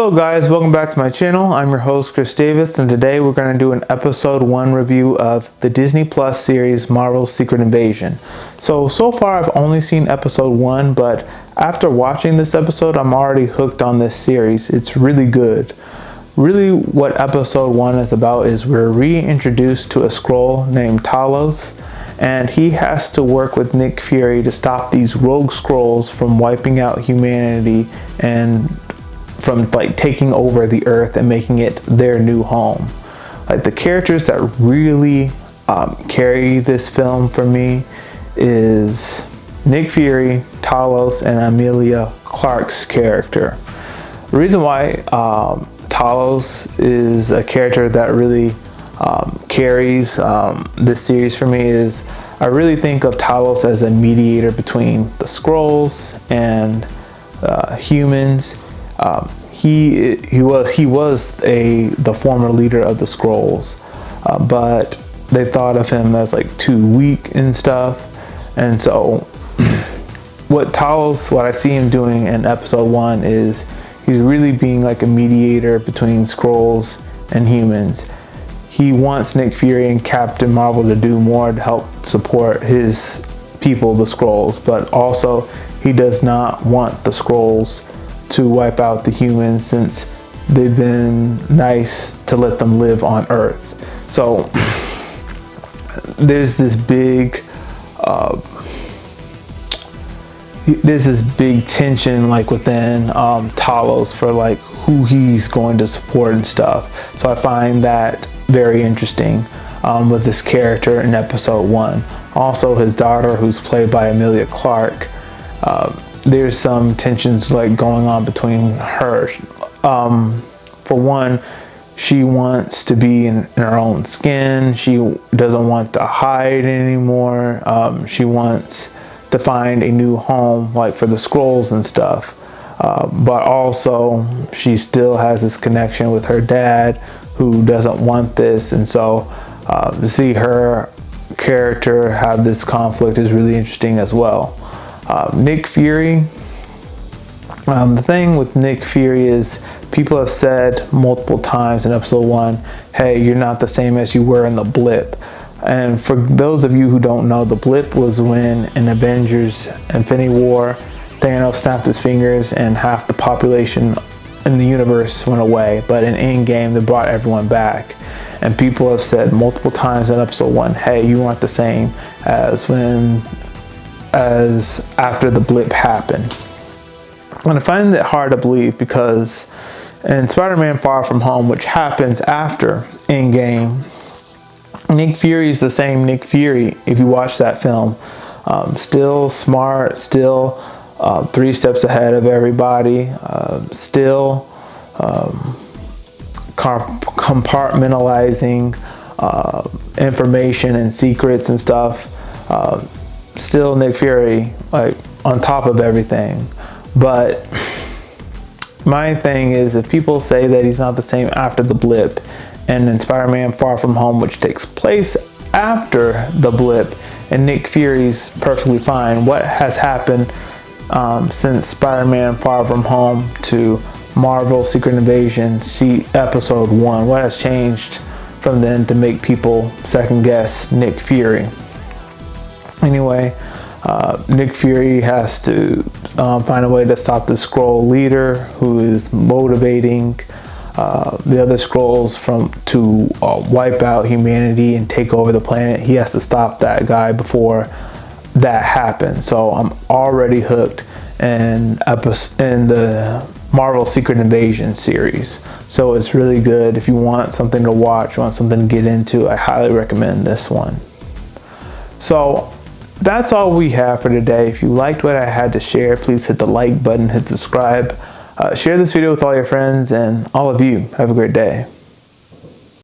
Hello guys, welcome back to my channel. I'm your host Chris Davis, and today we're going to do an episode 1 review of the Disney Plus series Marvel's Secret Invasion. So far I've only seen episode 1, but after watching this episode I'm already hooked on this series. It's really good. Really what episode 1 is about is we're reintroduced to a Skrull named Talos, and he has to work with Nick Fury to stop these rogue Skrulls from wiping out humanity and from taking over the earth and making it their new home. The characters that really carry this film for me is Nick Fury, Talos, and Emilia Clarke's character. The reason why Talos is a character that really carries this series for me is I really think of Talos as a mediator between the Skrulls and humans. He was the former leader of the Skrulls, but they thought of him as too weak and stuff. And so what I see him doing in episode 1 is he's really being a mediator between Skrulls and humans. He wants Nick Fury and Captain Marvel to do more to help support his people, the Skrulls, but also he does not want the Skrulls to wipe out the humans since they've been nice to let them live on Earth. So there's this big tension within Talos for who he's going to support and stuff. So I find that very interesting with this character in episode 1. Also his daughter, who's played by Emilia Clarke, there's some tensions going on between her. For one, she wants to be in her own skin. She doesn't want to hide anymore. She wants to find a new home for the Skrulls and stuff. But also she still has this connection with her dad, who doesn't want this. And so to see her character have this conflict is really interesting as well. Nick Fury, the thing with Nick Fury is people have said multiple times in episode 1, hey, you're not the same as you were in the blip. And for those of you who don't know, the blip was when in Avengers Infinity War, Thanos snapped his fingers and half the population in the universe went away. But in Endgame, they brought everyone back. And people have said multiple times in episode 1, hey, you aren't the same as after the blip happened. And I find it hard to believe because in Spider-Man Far From Home, which happens after Endgame, Nick Fury is the same Nick Fury if you watch that film. Still smart, still 3 steps ahead of everybody, still compartmentalizing information and secrets and stuff. Still Nick Fury, on top of everything. But my thing is, if people say that he's not the same after the blip, and in Spider-Man Far From Home, which takes place after the blip, and Nick Fury's perfectly fine, what has happened since Spider-Man Far From Home to Marvel Secret Invasion episode 1? What has changed from then to make people second guess Nick Fury? Anyway, Nick Fury has to find a way to stop the Skrull leader who is motivating the other Skrulls to wipe out humanity and take over the planet. He has to stop that guy before that happens. So I'm already hooked in the Marvel Secret Invasion series. So it's really good. If you want something to watch, want something to get into, I highly recommend this one. So that's all we have for today. If you liked what I had to share, please hit the like button, hit subscribe, share this video with all your friends, and all of you have a great day.